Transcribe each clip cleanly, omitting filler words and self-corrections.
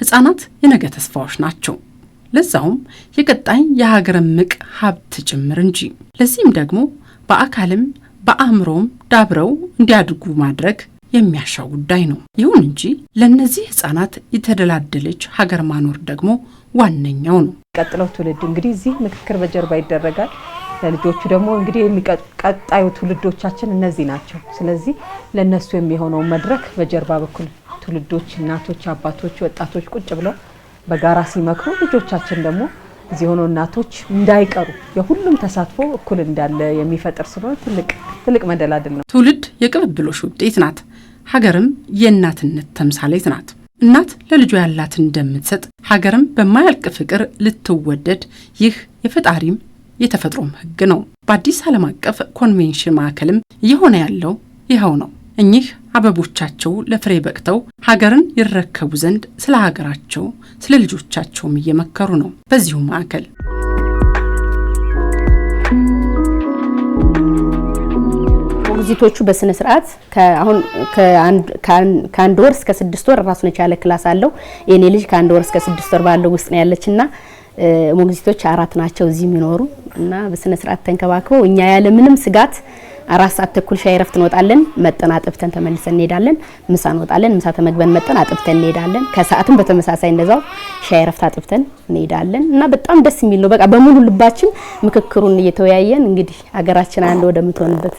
ህፃናት የነገ ተስፋዎች ናቸው። ለዛውም የቀጣይ የሀገር ምቅ ሀብት ጭምር እንጂ። ለዚህም ደግሞ በአካልም በአእምሮም ዳብረው እንዲያድጉ ማድረግ የሚያሻው ጉዳይ ነው። ይሁን እንጂ ለነዚህ ህፃናት የተደላደለች ሀገር ማኖር ደግሞ ዋነኛው ነው። ቀጥለው ትውልድ እንግዲህ እዚህ ምክክር በጀርባ ይደረጋል። ለልጆቹ ደግሞ እንግዲህ ቀጣዩ ትውልዶቻችን እነዚህ ናቸው። ስለዚህ ለነሱ የሚሆነው መድረክ በጀርባ በኩል ትውልዶች፣ እናቶች፣ አባቶች፣ ወጣቶች ቁጭ ብለው በጋራ ሲመክሩ ልጆቻችን ደግሞ እዚህ ሆኖ እናቶች እንዳይቀሩ የሁሉም ተሳትፎ እኩል እንዳለ የሚፈጥር ስለሆነ ትልቅ መደላደል ነው። ትውልድ የቅብብሎሽ ውጤት ናት። ሀገርም የእናትነት ተምሳሌት ናት። እናት ለልጇ ያላትን እንደምትሰጥ ሀገርም በማያልቅ ፍቅር ልትወደድ ይህ የፈጣሪም የተፈጥሮም ህግ ነው። በአዲስ ዓለም አቀፍ ኮንቬንሽን ማዕከልም እየሆነ ያለው ይኸው ነው። እኚህ አበቦቻቸው ለፍሬ በቅተው ሀገርን ይረከቡ ዘንድ ስለ ሀገራቸው ስለ ልጆቻቸውም እየመከሩ ነው። በዚሁ ማዕከል ሞግዚቶቹ በስነ ስርዓት አሁን ከአንድ ወር እስከ 6 ወር ራሱን የቻለ ክላስ አለው። የኔ ልጅ ከአንድ ወር እስከ 6 ወር ባለው ውስጥ ነው ያለችና ሞግዚቶች 4 ናቸው እዚህ የሚኖሩ እና በስነ ስርዓት ተንከባክበው እኛ ያለ ምንም ስጋት 4 ሰዓት ተኩል ሻይ ረፍት እንወጣለን። መጠን አጥብተን ተመልሰን እንሄዳለን። ምሳ እንወጣለን። ምሳ ተመግበን መጠን አጥብተን እንሄዳለን። ከሰዓትም በተመሳሳይ እንደዛው ሻይ ረፍት አጥብተን እንሄዳለን እና በጣም ደስ የሚል ነው። በቃ በሙሉ ልባችን ምክክሩን እየተወያየን እንግዲህ ሀገራችን አንድ ወደምትሆንበት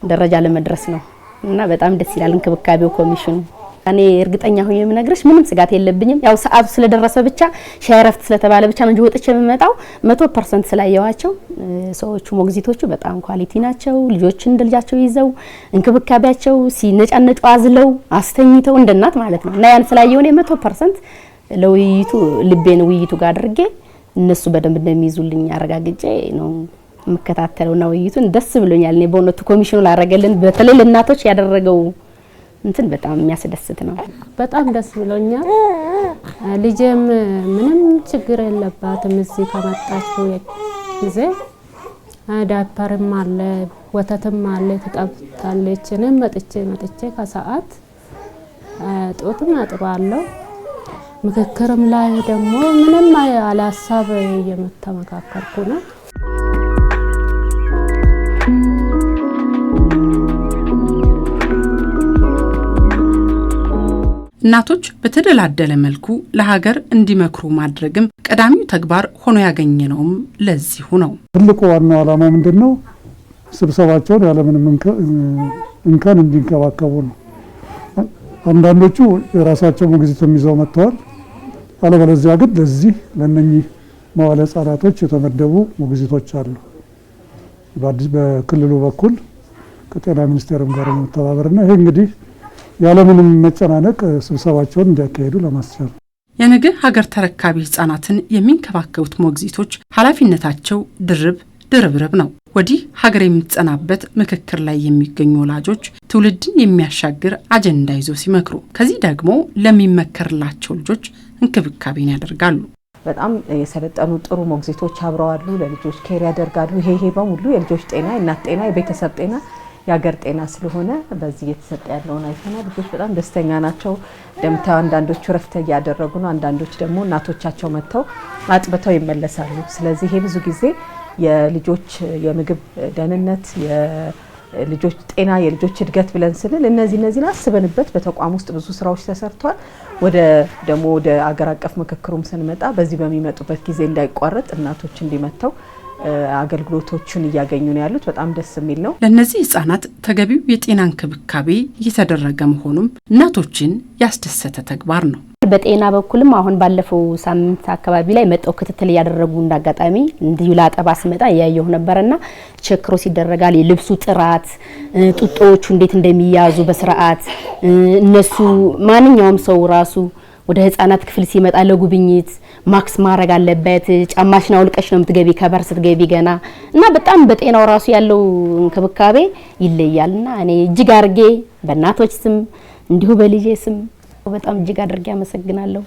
ደረጃ ለመድረስ ነው እና በጣም ደስ ይላል እንክብካቤው ኮሚሽኑ። እኔ እርግጠኛ ሆኜ የምነግርሽ ምንም ስጋት የለብኝም። ያው ሰዓቱ ስለደረሰ ብቻ ሻይ ረፍት ስለተባለ ብቻ ነው እንጂ ወጥቼ የምመጣው 100% ስላየዋቸው ሰዎቹ ሞግዚቶቹ በጣም ኳሊቲ ናቸው። ልጆችን እንደልጃቸው ይዘው እንክብካቤያቸው ሲነጫነጩ አዝለው አስተኝተው እንደናት ማለት ነው እና ያን ስላየው እኔ 100% ለውይይቱ ልቤን ውይይቱ ጋር አድርጌ እነሱ በደንብ እንደሚይዙልኝ አረጋግጬ ነው መከታተለውና ውይይቱን ደስ ብሎኛል። እኔ በእውነቱ ኮሚሽኑ ላረጋለን በተለይ ለእናቶች ያደረገው እንትን በጣም የሚያስደስት ነው። በጣም ደስ ብሎኛል። ልጄም ምንም ችግር የለባትም። እዚህ ከመጣች ጊዜ ዳይፐርም አለ ወተትም አለ ተጠብታለች። እኔም መጥቼ ከሰዓት ጦትም አጥባለሁ። ምክክርም ላይ ደግሞ ምንም አላሳብ እየተመካከርኩ ነው። እናቶች በተደላደለ መልኩ ለሀገር እንዲመክሩ ማድረግም ቀዳሚው ተግባር ሆኖ ያገኘነውም ለዚሁ ነው። ትልቁ ዋናው ዓላማ ምንድነው? ስብሰባቸውን ያለምንም እንከን እንዲንከባከቡ ነው። አንዳንዶቹ የራሳቸው ሞግዚት ይዘው መጥተዋል። አለበለዚያ ግን ለዚህ ለነኚህ መዋለ ህጻናቶች የተመደቡ ሞግዚቶች አሉ። በክልሉ በኩል ከጤና ሚኒስቴርም ጋር መተባበርና ይሄ እንግዲህ ያለምንም መጨናነቅ ስብሰባቸውን እንዲያካሂዱ ለማስቻል የነገ ሀገር ተረካቢ ህፃናትን የሚንከባከቡት ሞግዚቶች ኃላፊነታቸው ድርብርብ ነው። ወዲህ ሀገር የምትጸናበት ምክክር ላይ የሚገኙ ወላጆች ትውልድን የሚያሻግር አጀንዳ ይዘው ሲመክሩ፣ ከዚህ ደግሞ ለሚመከርላቸው ልጆች እንክብካቤን ያደርጋሉ። በጣም የሰለጠኑ ጥሩ ሞግዚቶች አብረዋሉ። ለልጆች ኬር ያደርጋሉ። ይሄ በሙሉ የልጆች ጤና፣ የእናት ጤና፣ የቤተሰብ ጤና የሀገር ጤና ስለሆነ በዚህ እየተሰጠ ያለውን አይተናል። ልጆች በጣም ደስተኛ ናቸው። ደምታው አንዳንዶቹ ረፍት ያደረጉ ነው። አንዳንዶች ደግሞ እናቶቻቸው መጥተው አጥብተው ይመለሳሉ። ስለዚህ ይሄ ብዙ ጊዜ የልጆች የምግብ ደህንነት፣ የልጆች ጤና፣ የልጆች እድገት ብለን ስንል እነዚህን አስበንበት በተቋም ውስጥ ብዙ ስራዎች ተሰርተዋል። ወደ አገር አቀፍ ምክክሩም ስንመጣ በዚህ በሚመጡበት ጊዜ እንዳይቋረጥ እናቶች እንዲመተው አገልግሎቶችን እያገኙ ነው ያሉት። በጣም ደስ የሚል ነው። ለነዚህ ህፃናት ተገቢው የጤና እንክብካቤ እየተደረገ መሆኑም እናቶችን ያስደሰተ ተግባር ነው። በጤና በኩልም አሁን ባለፈው ሳምንት አካባቢ ላይ መጣው ክትትል ያደረጉ እንዳጋጣሚ እንዲሁ ላጠባ ስመጣ ያየው ነበርና ቸክሮስ ይደረጋል። የልብሱ ጥራት፣ ጡጦቹ እንዴት እንደሚያዙ በስርዓት እነሱ ማንኛውም ሰው ራሱ ወደ ህፃናት ክፍል ሲመጣ ለጉብኝት ማክስ ማድረግ አለበት። ጫማሽን አውልቀሽ ነው የምትገቢ ከበር ስትገቢ ገና እና በጣም በጤናው ራሱ ያለው እንክብካቤ ይለያልና እኔ እጅግ አድርጌ በእናቶች ስም እንዲሁ በልጄ ስም በጣም እጅግ አድርጌ አመሰግናለሁ።